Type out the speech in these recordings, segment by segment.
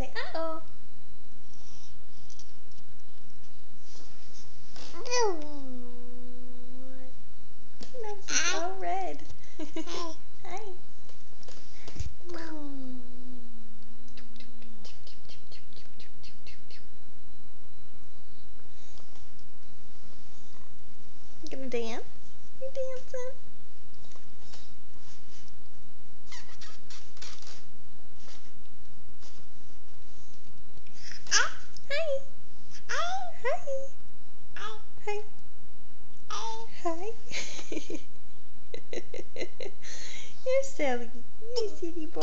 Say, uh-oh. No, she's all red. Hi. You gonna dance? You dancing? Hi. Hi. Hi. Hi. You're silly. You silly boy.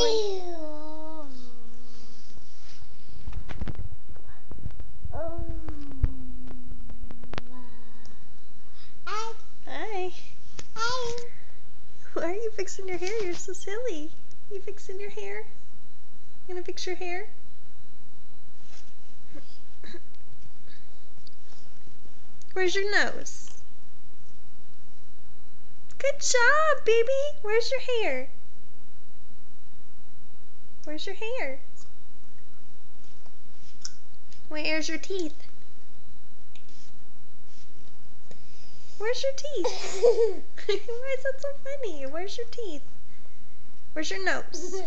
Hi. Why are you fixing your hair? You're so silly. You fixing your hair? You gonna fix your hair? Where's your nose? Good job, baby. Where's your hair? Where's your hair? Where's your teeth? Where's your teeth? Why is that so funny? Where's your teeth? Where's your nose?